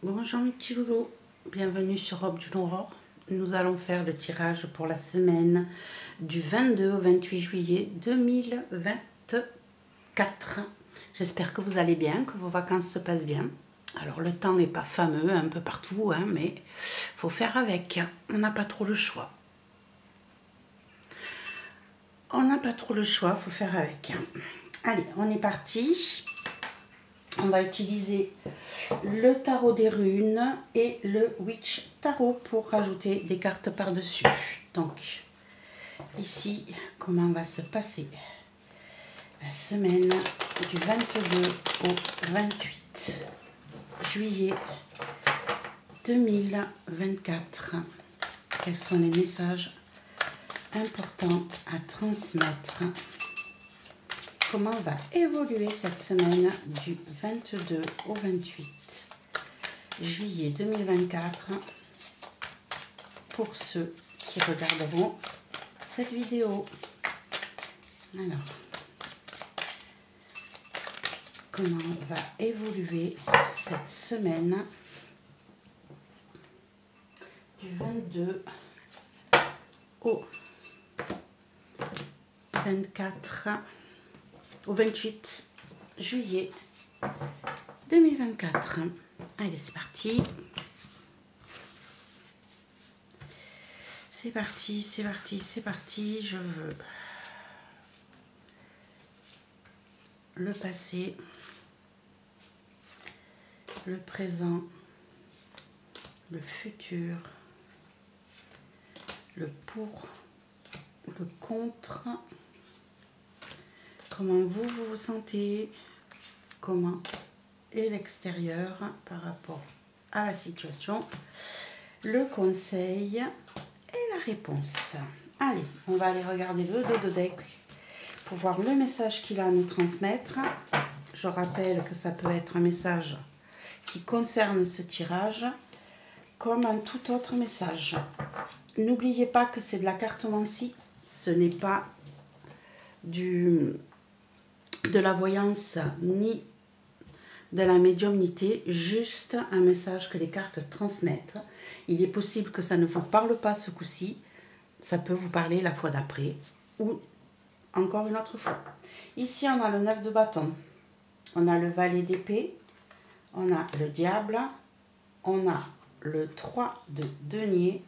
Bonjour mes petits loulous, bienvenue sur Robe du Aurore. Nous allons faire le tirage pour la semaine du 22 au 28 juillet 2024. J'espère que vous allez bien, que vos vacances se passent bien. Alors le temps n'est pas fameux un peu partout, hein, mais il faut faire avec, on n'a pas trop le choix. On n'a pas trop le choix, il faut faire avec. Allez, on est parti. On va utiliser le tarot des runes et le Witch Tarot pour rajouter des cartes par-dessus. Donc, ici, comment va se passer la semaine du 22 au 28 juillet 2024. Quels sont les messages importants à transmettre? Comment va évoluer cette semaine du 22 au 28 juillet 2024 pour ceux qui regarderont cette vidéo? Alors, comment va évoluer cette semaine du 22 au 24 au 28 juillet 2024. Allez, c'est parti. C'est parti, c'est parti, c'est parti. Je veux le passé, le présent, le futur, le pour, le contre. Comment vous vous sentez, comment est l'extérieur par rapport à la situation, le conseil et la réponse. Allez, on va aller regarder le dos de deck pour voir le message qu'il a à nous transmettre. Je rappelle que ça peut être un message qui concerne ce tirage comme un tout autre message. N'oubliez pas que c'est de la cartomancie, ce n'est pas de la voyance ni de la médiumnité, juste un message que les cartes transmettent. Il est possible que ça ne vous parle pas ce coup-ci, ça peut vous parler la fois d'après ou encore une autre fois. Ici on a le 9 de bâton, on a le valet d'épée, on a le diable, on a le 3 de denier,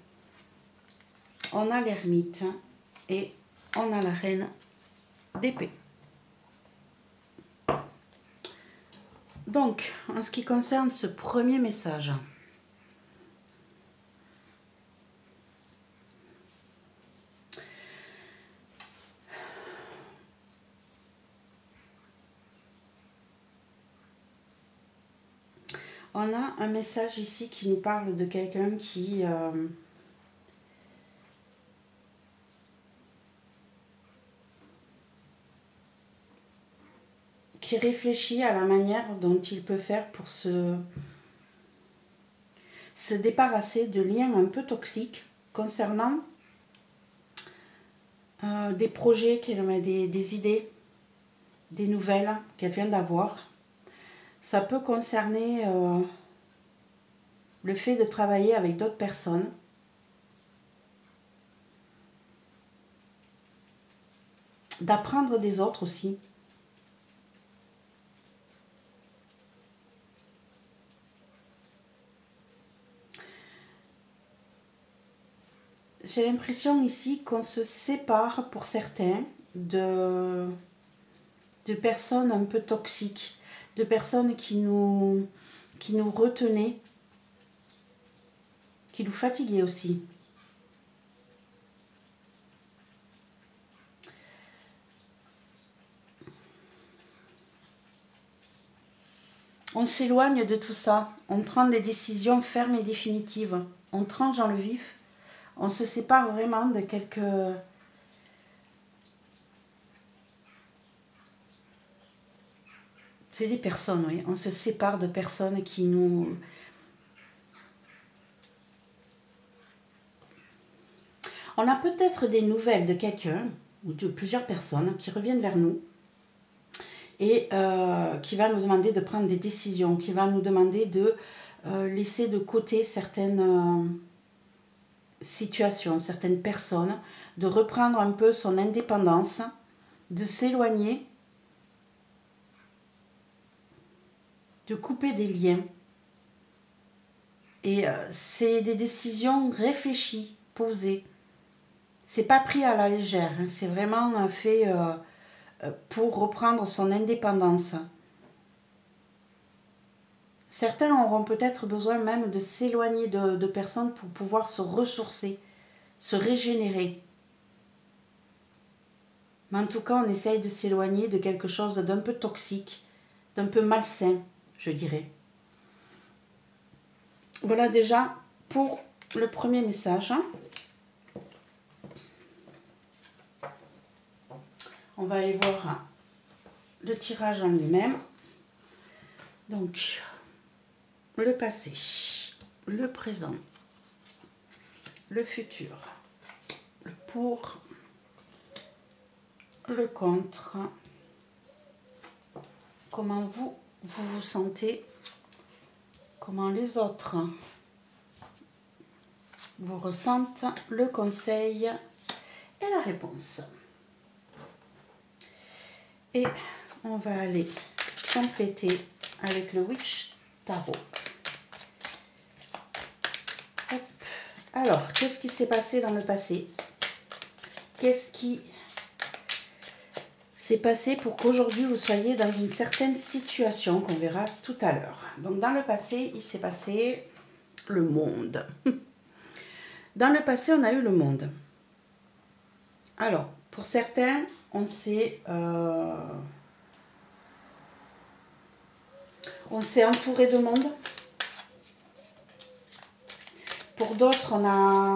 on a l'ermite et on a la reine d'épée. Donc, en ce qui concerne ce premier message, on a un message ici qui nous parle de quelqu'un qui réfléchit à la manière dont il peut faire pour se débarrasser de liens un peu toxiques concernant des projets, des idées, des nouvelles qu'elle vient d'avoir. Ça peut concerner le fait de travailler avec d'autres personnes. D'apprendre des autres aussi. J'ai l'impression ici qu'on se sépare pour certains de personnes un peu toxiques, de personnes qui nous retenaient, qui nous fatiguaient aussi. On s'éloigne de tout ça, on prend des décisions fermes et définitives, on tranche dans le vif, on se sépare vraiment de quelques... C'est des personnes, oui, on se sépare de personnes qui nous... On a peut-être des nouvelles de quelqu'un, ou de plusieurs personnes, qui reviennent vers nous, et qui va nous demander de prendre des décisions, qui va nous demander de laisser de côté certaines situations, certaines personnes, de reprendre un peu son indépendance, de s'éloigner, de couper des liens. Et c'est des décisions réfléchies, posées. C'est pas pris à la légère, hein, c'est vraiment fait pour reprendre son indépendance. Certains auront peut-être besoin même de s'éloigner de personnes pour pouvoir se ressourcer, se régénérer. Mais en tout cas, on essaye de s'éloigner de quelque chose d'un peu toxique, d'un peu malsain, je dirais. Voilà déjà pour le premier message. On va aller voir le tirage en lui-même. Donc, le passé, le présent, le futur, le pour, le contre. Comment vous vous sentez, comment les autres vous ressentent, le conseil et la réponse. Et on va aller compléter avec le Witch Tarot. Hop. Alors, qu'est-ce qui s'est passé dans le passé? Qu'est-ce qui s'est passé pour qu'aujourd'hui vous soyez dans une certaine situation qu'on verra tout à l'heure? Donc, dans le passé, il s'est passé le monde. Dans le passé, on a eu le monde. Alors, pour certains, on s'est entouré de monde. Pour d'autres, on a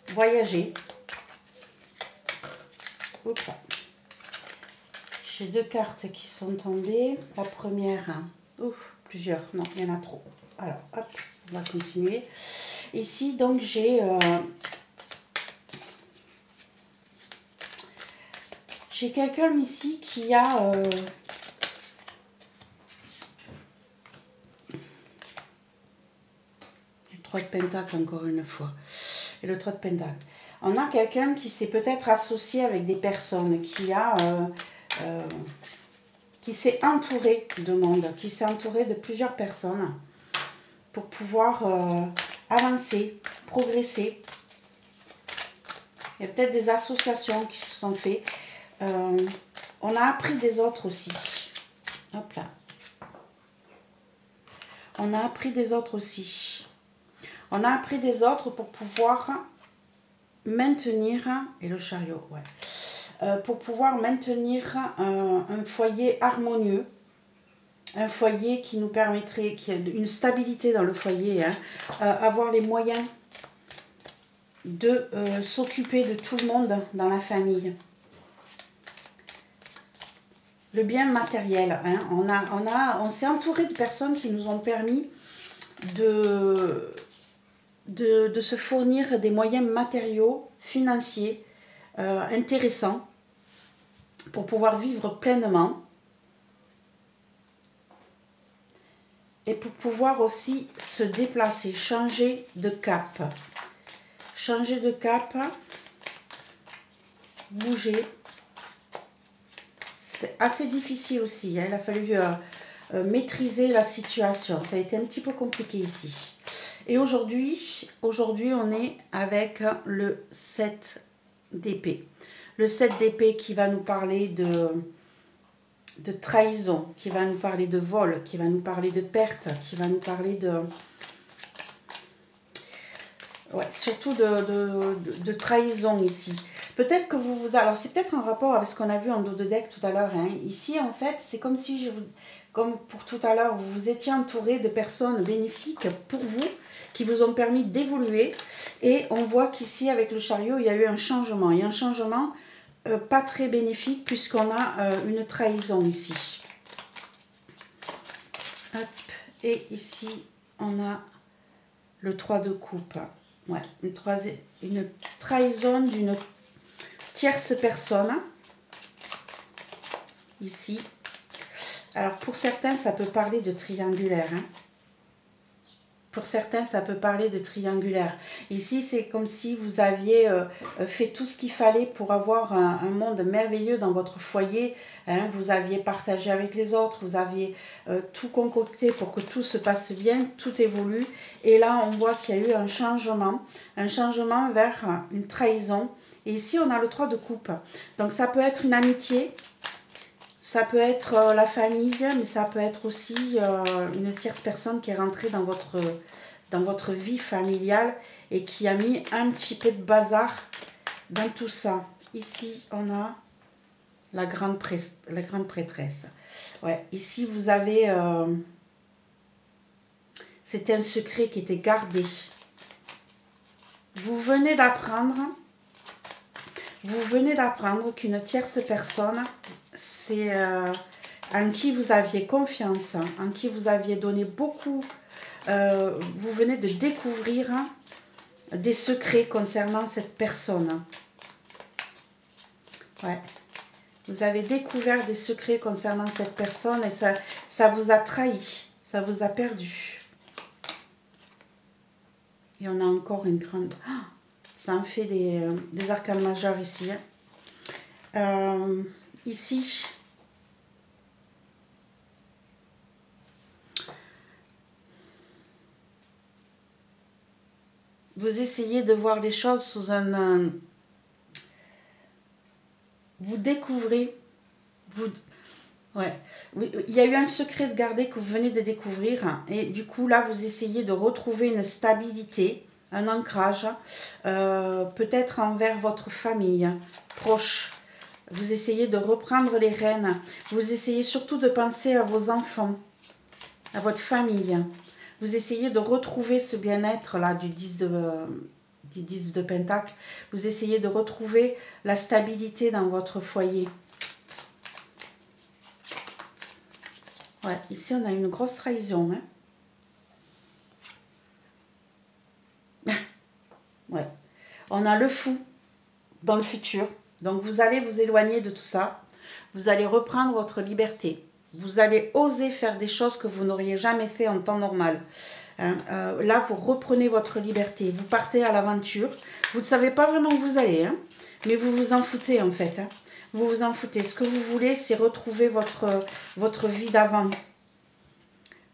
voyagé. Oups. J'ai 2 cartes qui sont tombées. La première, plusieurs, non, il y en a trop. Alors, hop, on va continuer. Ici, donc, j'ai quelqu'un ici qui a le 3 de Pentacle encore une fois. Et le 3 de Pentacle. On a quelqu'un qui s'est peut-être associé avec des personnes, qui s'est entouré de monde, qui s'est entouré de plusieurs personnes pour pouvoir avancer, progresser. Il y a peut-être des associations qui se sont faites. On a appris des autres aussi. Hop là. On a appris des autres aussi. On a appris des autres pour pouvoir maintenir, et le chariot, ouais, pour pouvoir maintenir un foyer harmonieux, un foyer qui nous permettrait, qui a une stabilité dans le foyer, hein, avoir les moyens de s'occuper de tout le monde dans la famille. Le bien matériel, hein, on s'est entouré de personnes qui nous ont permis de se fournir des moyens matériaux, financiers, intéressants, pour pouvoir vivre pleinement. Et pour pouvoir aussi se déplacer, changer de cap. Changer de cap, bouger. C'est assez difficile aussi, hein. Il a fallu maîtriser la situation. Ça a été un petit peu compliqué ici. Et aujourd'hui, on est avec le 7 d'épée. Le 7 d'épée qui va nous parler de trahison, qui va nous parler de vol, qui va nous parler de perte, qui va nous parler de... Ouais, surtout de trahison ici. Peut-être que alors, c'est peut-être en rapport avec ce qu'on a vu en dos de deck tout à l'heure. Hein. Ici, en fait, c'est comme si, comme pour tout à l'heure, vous vous étiez entouré de personnes bénéfiques pour vous, qui vous ont permis d'évoluer. Et on voit qu'ici, avec le chariot, il y a eu un changement. Il y a un changement pas très bénéfique, puisqu'on a une trahison ici. Hop. Et ici, on a le 3 de coupe. Ouais, une trahison d'une tierce personne. Ici. Alors, pour certains, ça peut parler de triangulaire. Hein. pour certains, ça peut parler de triangulaire. Ici, c'est comme si vous aviez fait tout ce qu'il fallait pour avoir un monde merveilleux dans votre foyer. Hein. Vous aviez partagé avec les autres, vous aviez tout concocté pour que tout se passe bien, tout évolue. Et là, on voit qu'il y a eu un changement vers une trahison. Et ici, on a le 3 de coupe. Donc, ça peut être une amitié. Ça peut être la famille, mais ça peut être aussi une tierce personne qui est rentrée dans votre vie familiale et qui a mis un petit peu de bazar dans tout ça. Ici, on a la grande prêtresse. Ouais, ici, vous avez... c'était un secret qui était gardé. Vous venez d'apprendre qu'une tierce personne... c'est en qui vous aviez confiance, en qui vous aviez donné beaucoup. Vous venez de découvrir des secrets concernant cette personne. Ouais. Vous avez découvert des secrets concernant cette personne et ça vous a trahi, ça vous a perdu. Et on a encore une grande... ça en fait des arcanes majeures ici. Ici, vous essayez de voir les choses sous un... vous découvrez... ouais, il y a eu un secret de garder que vous venez de découvrir. Et du coup, là, vous essayez de retrouver une stabilité, un ancrage, peut-être envers votre famille proche. Vous essayez de reprendre les rênes. Vous essayez surtout de penser à vos enfants, à votre famille. Vous essayez de retrouver ce bien-être là du 10 de Pentacle. Vous essayez de retrouver la stabilité dans votre foyer. Ouais, ici on a une grosse trahison. Hein. Ouais. On a le fou dans le futur. Donc vous allez vous éloigner de tout ça. Vous allez reprendre votre liberté. Vous allez oser faire des choses que vous n'auriez jamais fait en temps normal. Hein, là, vous reprenez votre liberté. Vous partez à l'aventure. Vous ne savez pas vraiment où vous allez. Hein, mais vous vous en foutez en fait. Hein. Vous vous en foutez. Ce que vous voulez, c'est retrouver votre vie d'avant.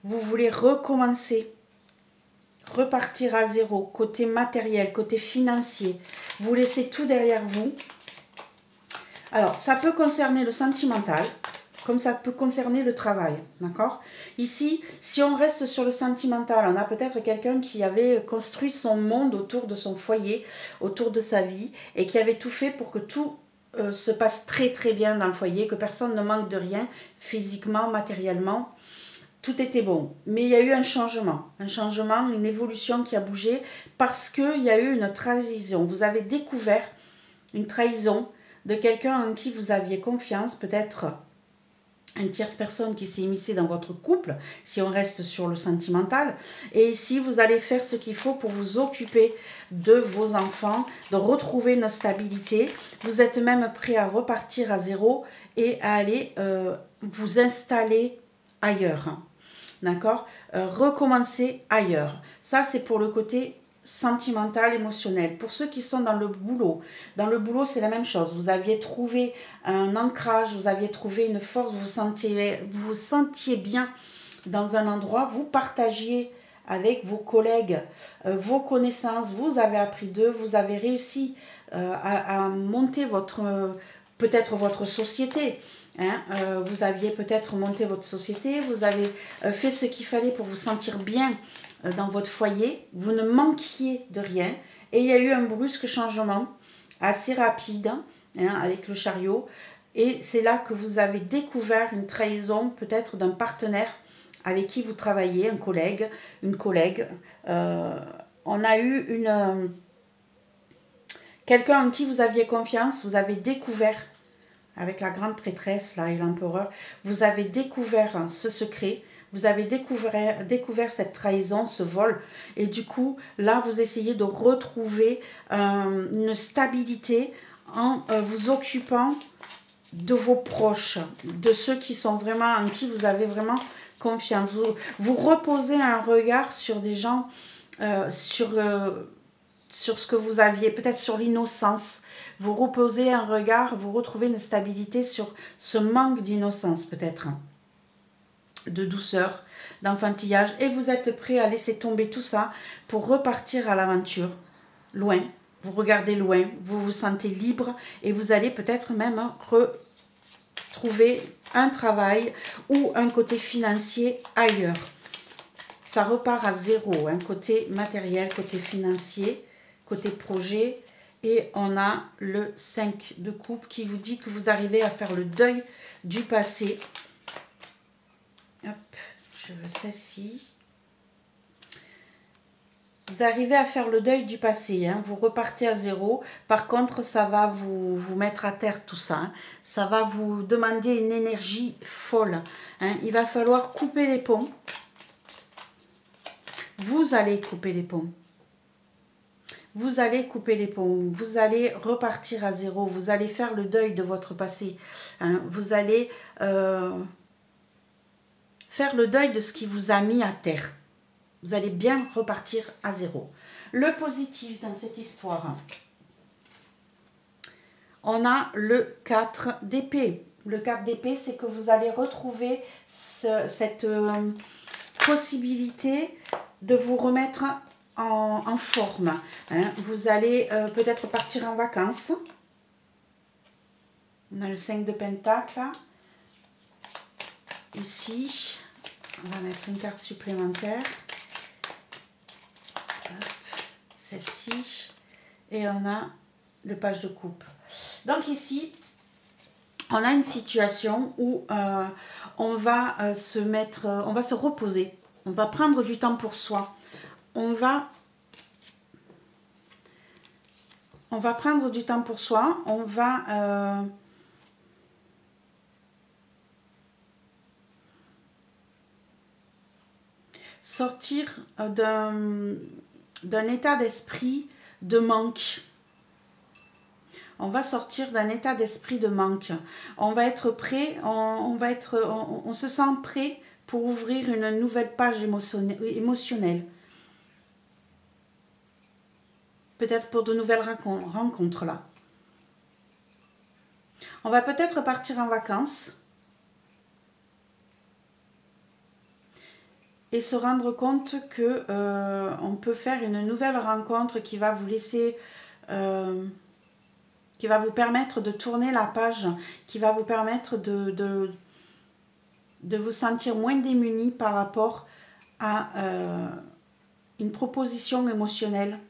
Vous voulez recommencer. Repartir à zéro. Côté matériel, côté financier. Vous laissez tout derrière vous. Alors, ça peut concerner le sentimental, comme ça peut concerner le travail, d'accord? Ici, si on reste sur le sentimental, on a peut-être quelqu'un qui avait construit son monde autour de son foyer, autour de sa vie, et qui avait tout fait pour que tout se passe très très bien dans le foyer, que personne ne manque de rien, physiquement, matériellement. Tout était bon, mais il y a eu un changement, une évolution qui a bougé, parce qu'il y a eu une trahison. Vous avez découvert une trahison de quelqu'un en qui vous aviez confiance, peut-être une tierce personne qui s'est immiscée dans votre couple, si on reste sur le sentimental. Et ici, vous allez faire ce qu'il faut pour vous occuper de vos enfants, de retrouver une stabilité. Vous êtes même prêt à repartir à zéro et à aller vous installer ailleurs. D'accord? Recommencer ailleurs. Ça, c'est pour le côté sentimental, émotionnel. Pour ceux qui sont dans le boulot, c'est la même chose. Vous aviez trouvé un ancrage, vous aviez trouvé une force, vous vous sentiez bien dans un endroit, vous partagiez avec vos collègues vos connaissances, vous avez appris d'eux, vous avez réussi à monter peut-être votre société. Hein, vous aviez peut-être monté votre société, vous avez fait ce qu'il fallait pour vous sentir bien dans votre foyer, vous ne manquiez de rien et il y a eu un brusque changement assez rapide hein, avec le chariot et c'est là que vous avez découvert une trahison peut-être d'un partenaire avec qui vous travaillez, un collègue, une collègue. On a eu quelqu'un en qui vous aviez confiance, vous avez découvert avec la grande prêtresse là, et l'empereur, vous avez découvert ce secret, vous avez découvert cette trahison, ce vol, et du coup, là, vous essayez de retrouver une stabilité en vous occupant de vos proches, de ceux qui sont vraiment, en qui vous avez vraiment confiance. Vous reposez un regard sur des gens, sur ce que vous aviez, peut-être sur l'innocence. Vous reposez un regard, vous retrouvez une stabilité sur ce manque d'innocence peut-être, de douceur, d'enfantillage. Et vous êtes prêt à laisser tomber tout ça pour repartir à l'aventure, loin. Vous regardez loin, vous vous sentez libre et vous allez peut-être même retrouver un travail ou un côté financier ailleurs. Ça repart à zéro, hein, côté matériel, côté financier, côté projet. Et on a le 5 de coupe qui vous dit que vous arrivez à faire le deuil du passé. Hop, je veux celle-ci. Vous arrivez à faire le deuil du passé, hein, vous repartez à zéro. Par contre, ça va vous mettre à terre tout ça. Hein. Ça va vous demander une énergie folle. Hein. Il va falloir couper les ponts. Vous allez couper les ponts. Vous allez couper les ponts. Vous allez repartir à zéro. Vous allez faire le deuil de votre passé. Hein. Vous allez faire le deuil de ce qui vous a mis à terre. Vous allez bien repartir à zéro. Le positif dans cette histoire, on a le 4 d'épée. Le 4 d'épée, c'est que vous allez retrouver cette possibilité de vous remettre en forme. Hein. Vous allez peut-être partir en vacances. On a le 5 de pentacle. Ici, on va mettre une carte supplémentaire. Celle-ci, et on a le page de coupe. Donc ici, on a une situation où on va se reposer, on va prendre du temps pour soi, on va prendre du temps pour soi, on va sortir d'un état d'esprit de manque. On va sortir d'un état d'esprit de manque. On va être prêt, on se sent prêt pour ouvrir une nouvelle page émotionnelle. Peut-être pour de nouvelles rencontres là. On va peut-être partir en vacances. Et se rendre compte que on peut faire une nouvelle rencontre qui va vous laisser, qui va vous permettre de tourner la page, qui va vous permettre de vous sentir moins démuni par rapport à une proposition émotionnelle.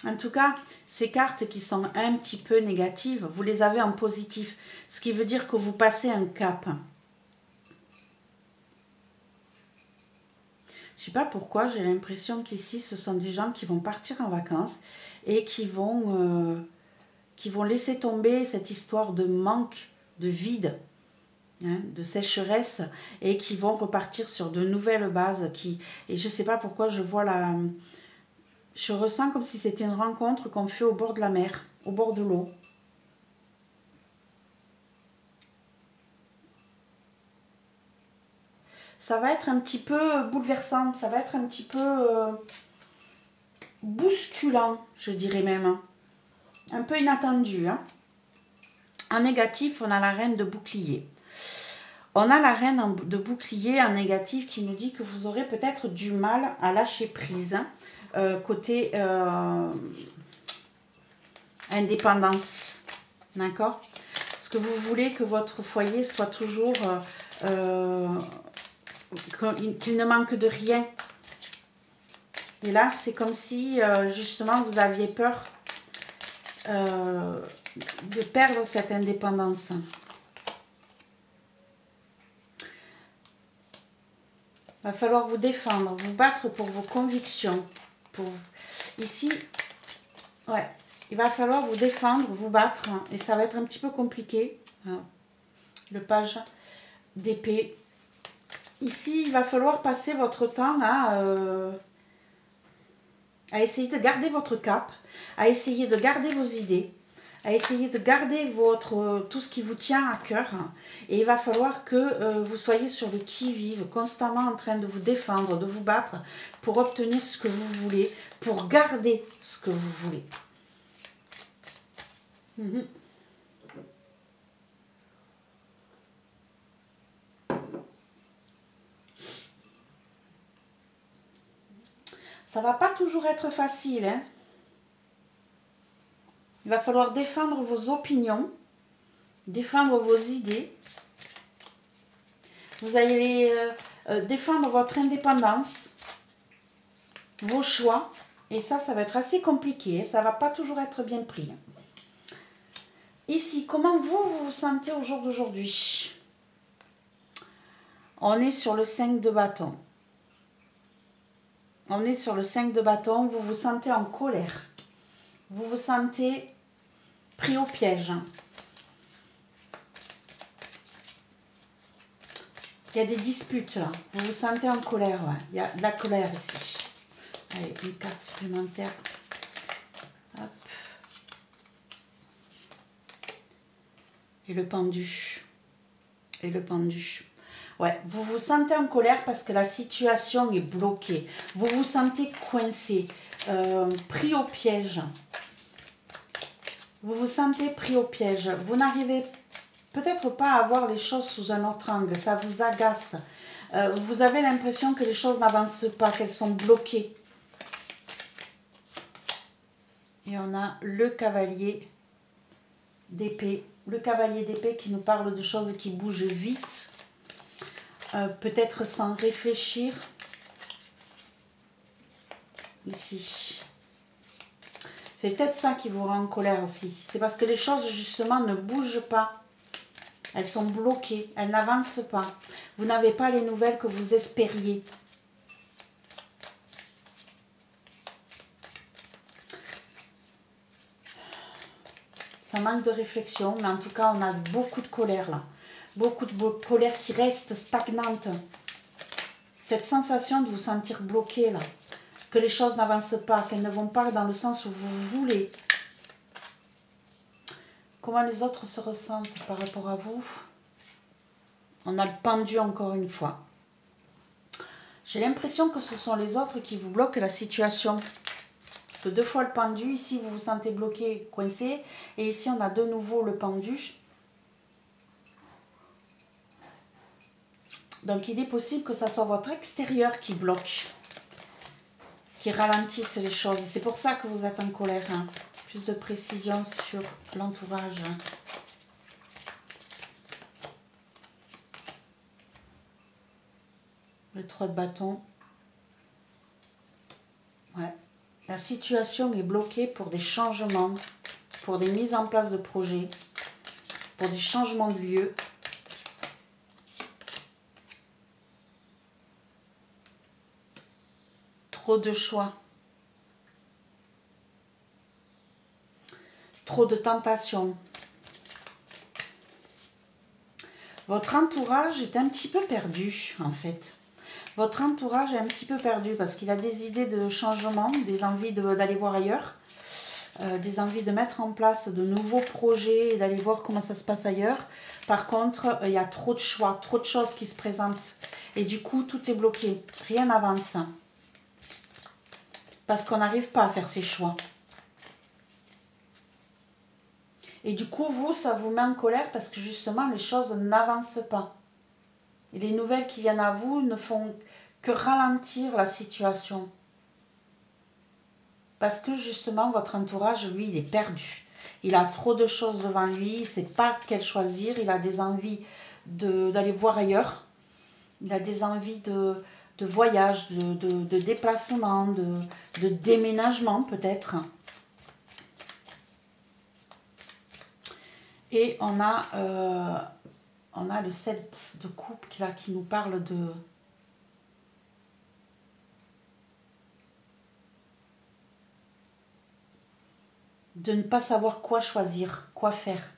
En tout cas, ces cartes qui sont un petit peu négatives, vous les avez en positif. Ce qui veut dire que vous passez un cap. Je ne sais pas pourquoi, j'ai l'impression qu'ici, ce sont des gens qui vont partir en vacances et qui vont laisser tomber cette histoire de manque, de vide, hein, de sécheresse, et qui vont repartir sur de nouvelles bases. Et je ne sais pas pourquoi je vois la... Je ressens comme si c'était une rencontre qu'on fait au bord de la mer, au bord de l'eau. Ça va être un petit peu bouleversant, ça va être un petit peu bousculant, je dirais même. Un peu inattendu. Hein. En négatif, on a la reine de bouclier. On a la reine de bouclier en négatif qui nous dit que vous aurez peut-être du mal à lâcher prise. Hein. Côté indépendance, d'accord? Parce que vous voulez que votre foyer soit toujours qu'il ne manque de rien. Et là, c'est comme si justement vous aviez peur de perdre cette indépendance. Il va falloir vous défendre, vous battre pour vos convictions. Ici, ouais, il va falloir vous défendre, vous battre, hein, et ça va être un petit peu compliqué. Hein. Le page d'épée. Ici, il va falloir passer votre temps à essayer de garder votre cap, à essayer de garder vos idées, à essayer de garder tout ce qui vous tient à cœur. Et il va falloir que vous soyez sur le qui-vive, constamment en train de vous défendre, de vous battre pour obtenir ce que vous voulez, pour garder ce que vous voulez. Ça va pas toujours être facile, hein. Il va falloir défendre vos opinions, défendre vos idées. Vous allez défendre votre indépendance, vos choix. Et ça va être assez compliqué. Ça ne va pas toujours être bien pris. Ici, comment vous vous sentez au jour d'aujourd'hui? On est sur le 5 de bâton. On est sur le 5 de bâton. Vous vous sentez en colère. Vous vous sentez pris au piège. Il y a des disputes là. Vous vous sentez en colère. Ouais. Il y a de la colère ici. Allez, une carte supplémentaire. Hop. Et le pendu. Et le pendu. Ouais, vous vous sentez en colère parce que la situation est bloquée. Vous vous sentez coincé, pris au piège. Vous vous sentez pris au piège. Vous n'arrivez peut-être pas à voir les choses sous un autre angle. Ça vous agace. Vous avez l'impression que les choses n'avancent pas, qu'elles sont bloquées. Et on a le cavalier d'épée. Le cavalier d'épée qui nous parle de choses qui bougent vite. Peut-être sans réfléchir. Ici. C'est peut-être ça qui vous rend en colère aussi. C'est parce que les choses, justement, ne bougent pas. Elles sont bloquées. Elles n'avancent pas. Vous n'avez pas les nouvelles que vous espériez. Ça manque de réflexion, mais en tout cas, on a beaucoup de colère là. Beaucoup de colère qui reste stagnante. Cette sensation de vous sentir bloqué là. Que les choses n'avancent pas, qu'elles ne vont pas dans le sens où vous voulez. Comment les autres se ressentent par rapport à vous? On a le pendu encore une fois. J'ai l'impression que ce sont les autres qui vous bloquent la situation. Parce que 2 fois le pendu, ici vous vous sentez bloqué, coincé. Et ici on a de nouveau le pendu. Donc il est possible que ça soit votre extérieur qui bloque. Qui ralentissent les choses. C'est pour ça que vous êtes en colère. Hein. Plus de précision sur l'entourage. Hein. Le 3 de bâton. Ouais. La situation est bloquée pour des changements, pour des mises en place de projets, pour des changements de lieu. Trop de choix. Trop de tentations. Votre entourage est un petit peu perdu, en fait. Votre entourage est un petit peu perdu parce qu'il a des idées de changement, des envies d'aller voir ailleurs, des envies de mettre en place de nouveaux projets et d'aller voir comment ça se passe ailleurs. Par contre, il y a trop de choix, trop de choses qui se présentent. Et du coup, tout est bloqué. Rien n'avance. Parce qu'on n'arrive pas à faire ses choix. Et du coup, vous, ça vous met en colère parce que justement, les choses n'avancent pas. Et les nouvelles qui viennent à vous ne font que ralentir la situation. Parce que justement, votre entourage, lui, il est perdu. Il a trop de choses devant lui, il ne sait pas quel choisir, il a des envies d'aller voir ailleurs. Il a des envies de voyage, de déplacement, de déménagement peut-être. Et on a le 7 de coupe là, qui nous parle de ne pas savoir quoi choisir, quoi faire.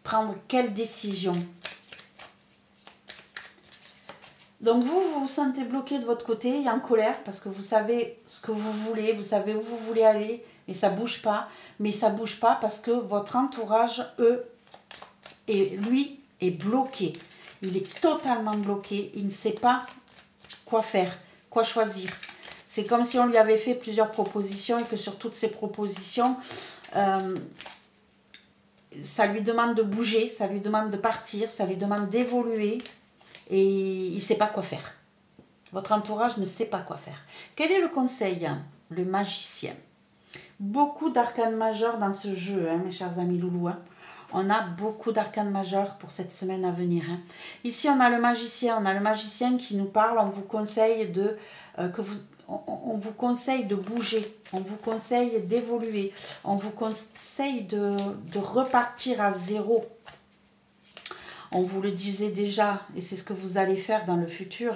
Prendre quelle décision. Donc vous vous sentez bloqué de votre côté et en colère parce que vous savez ce que vous voulez, vous savez où vous voulez aller et ça bouge pas. Mais ça bouge pas parce que votre entourage, lui, est bloqué. Il est totalement bloqué. Il ne sait pas quoi faire, quoi choisir. C'est comme si on lui avait fait plusieurs propositions et que sur toutes ces propositions, ça lui demande de bouger, ça lui demande de partir, ça lui demande d'évoluer et il ne sait pas quoi faire. Votre entourage ne sait pas quoi faire. Quel est le conseil? Le magicien. Beaucoup d'arcanes majeurs dans ce jeu, mes chers amis loulous. On a beaucoup d'arcanes majeurs pour cette semaine à venir. Ici, on a le magicien. On a le magicien qui nous parle. On vous conseille on vous conseille de bouger. On vous conseille d'évoluer. On vous conseille de repartir à zéro. On vous le disait déjà, et c'est ce que vous allez faire dans le futur.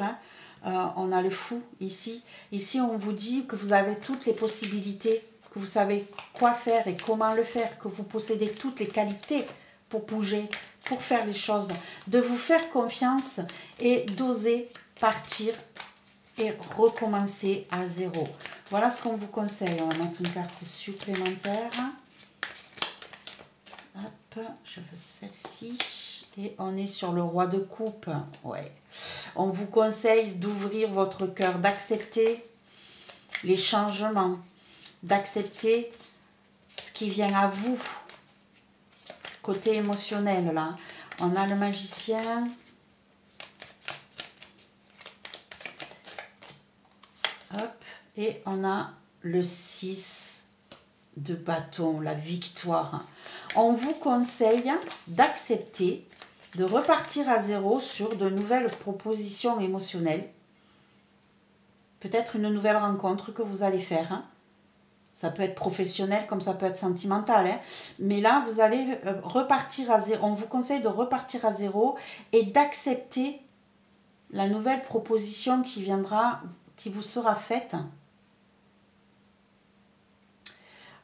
On a le fou ici. Ici, on vous dit que vous avez toutes les possibilités, que vous savez quoi faire et comment le faire, que vous possédez toutes les qualités pour bouger, pour faire les choses, de vous faire confiance et d'oser partir et recommencer à zéro. Voilà ce qu'on vous conseille. On va mettre une carte supplémentaire. Hop, je veux celle-ci. Et on est sur le roi de coupe. Ouais. On vous conseille d'ouvrir votre cœur, d'accepter les changements, d'accepter ce qui vient à vous. Côté émotionnel, là. On a le magicien. Hop. Et on a le 6 de bâton, la victoire. On vous conseille d'accepter de repartir à zéro sur de nouvelles propositions émotionnelles. Peut-être une nouvelle rencontre que vous allez faire. Ça peut être professionnel comme ça peut être sentimental. Mais là, vous allez repartir à zéro. On vous conseille de repartir à zéro et d'accepter la nouvelle proposition qui viendra, qui vous sera faite.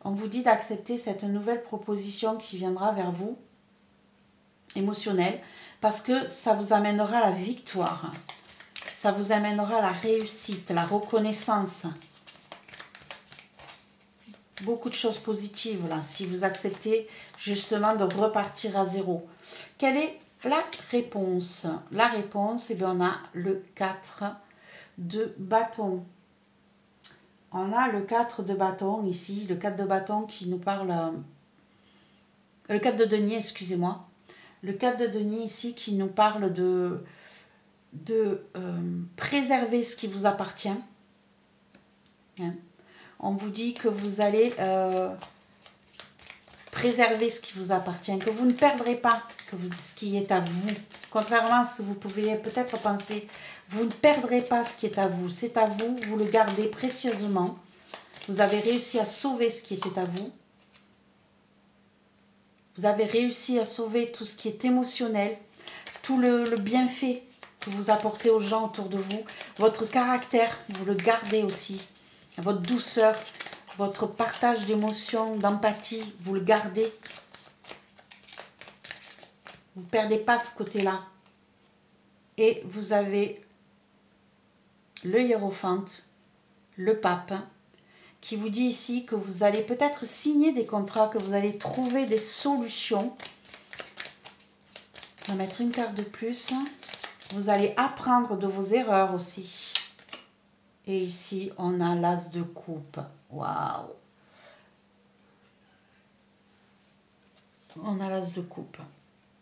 On vous dit d'accepter cette nouvelle proposition qui viendra vers vous, émotionnelle, parce que ça vous amènera la victoire. Ça vous amènera la réussite, la reconnaissance. Beaucoup de choses positives là, si vous acceptez justement de repartir à zéro. Quelle est la réponse? La réponse, eh bien, on a le 4 de bâton. On a le 4 de bâton ici, le 4 de bâton qui nous parle... le 4 de denier, excusez-moi. Le 4 de denier ici qui nous parle de préserver ce qui vous appartient. On vous dit que vous allez préserver ce qui vous appartient, que vous ne perdrez pas ce qui est à vous. Contrairement à ce que vous pouvez peut-être penser, vous ne perdrez pas ce qui est à vous. C'est à vous, vous le gardez précieusement. Vous avez réussi à sauver ce qui était à vous. Vous avez réussi à sauver tout ce qui est émotionnel, tout le bienfait que vous apportez aux gens autour de vous. Votre caractère, vous le gardez aussi. Votre douceur, votre partage d'émotions, d'empathie, vous le gardez. Vous ne perdez pas ce côté-là. Et vous avez le hiérophante, le pape, qui vous dit ici que vous allez peut-être signer des contrats, que vous allez trouver des solutions. On va mettre une carte de plus. Vous allez apprendre de vos erreurs aussi. Et ici, on a l'as de coupe. Waouh! On a l'as de coupe.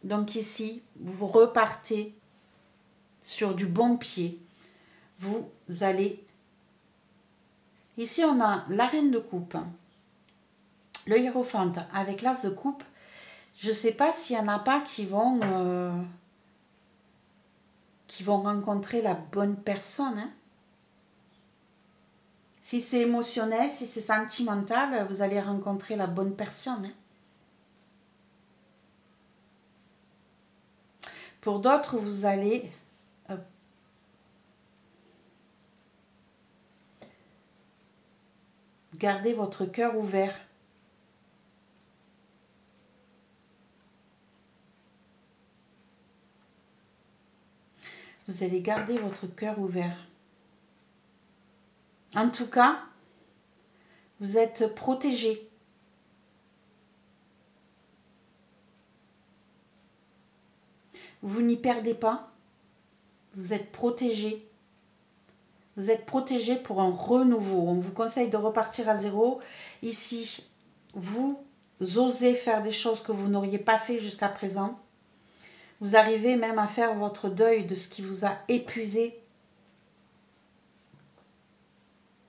Donc ici, vous repartez sur du bon pied. Vous allez... Ici, on a la reine de coupe, le hiérophante avec l'as de coupe. Je ne sais pas s'il n'y en a pas qui vont rencontrer la bonne personne. Hein. Si c'est émotionnel, si c'est sentimental, vous allez rencontrer la bonne personne. Hein. Pour d'autres, vous allez... gardez votre cœur ouvert. Vous allez garder votre cœur ouvert. En tout cas, vous êtes protégé. Vous n'y perdez pas. Vous êtes protégé. Vous êtes protégé pour un renouveau. On vous conseille de repartir à zéro. Ici, vous osez faire des choses que vous n'auriez pas fait jusqu'à présent. Vous arrivez même à faire votre deuil de ce qui vous a épuisé.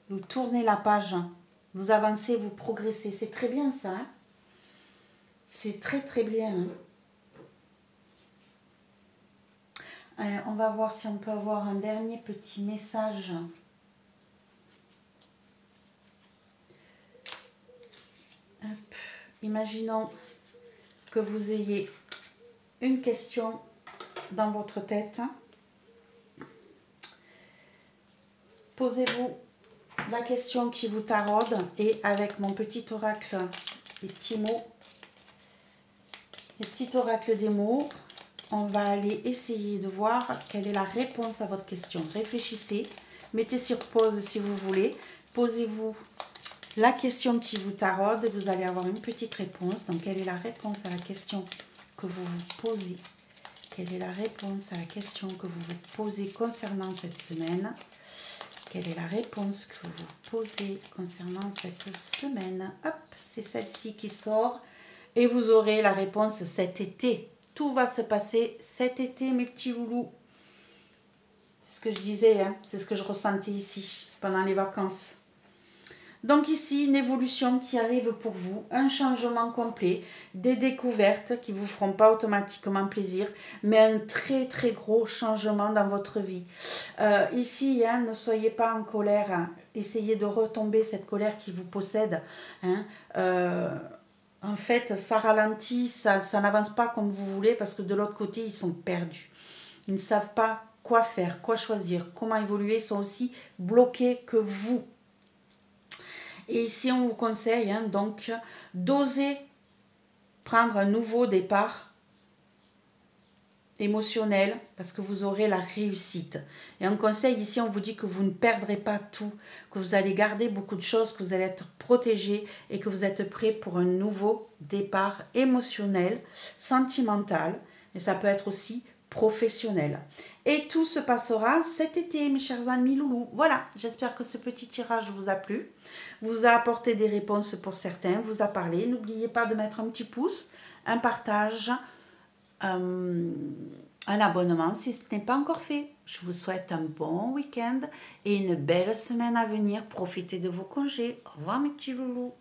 Vous tournez la page. Vous avancez, vous progressez. C'est très bien ça. Hein? C'est très très bien. Hein? On va voir si on peut avoir un dernier petit message. Hop. Imaginons que vous ayez une question dans votre tête. Posez-vous la question qui vous taraude et avec mon petit oracle, les petits mots, les petits oracles des mots, on va aller essayer de voir quelle est la réponse à votre question. Réfléchissez, mettez sur pause si vous voulez, posez-vous la question qui vous taraude et vous allez avoir une petite réponse. Donc, quelle est la réponse à la question que vous vous posez? Quelle est la réponse à la question que vous vous posez concernant cette semaine? Quelle est la réponse que vous vous posez concernant cette semaine? Hop, c'est celle-ci qui sort et vous aurez la réponse cet été. Tout va se passer cet été, mes petits loulous. C'est ce que je disais, hein, c'est ce que je ressentais ici, pendant les vacances. Donc ici, une évolution qui arrive pour vous, un changement complet, des découvertes qui ne vous feront pas automatiquement plaisir, mais un très très gros changement dans votre vie. Ici, hein, ne soyez pas en colère, hein, essayez de retomber cette colère qui vous possède. Hein, en fait, ça ralentit, ça n'avance pas comme vous voulez parce que de l'autre côté, ils sont perdus. Ils ne savent pas quoi faire, quoi choisir, comment évoluer, ils sont aussi bloqués que vous. Et ici, on vous conseille hein, donc d'oser prendre un nouveau départ émotionnel parce que vous aurez la réussite. Et un conseil ici, on vous dit que vous ne perdrez pas tout, que vous allez garder beaucoup de choses, que vous allez être protégé et que vous êtes prêt pour un nouveau départ émotionnel, sentimental. Et ça peut être aussi professionnel. Et tout se passera cet été, mes chers amis loulous. Voilà, j'espère que ce petit tirage vous a plu, vous a apporté des réponses pour certains, vous a parlé. N'oubliez pas de mettre un petit pouce, un partage, un abonnement si ce n'est pas encore fait. Je vous souhaite un bon week-end et une belle semaine à venir. Profitez de vos congés. Au revoir mes petits loulous.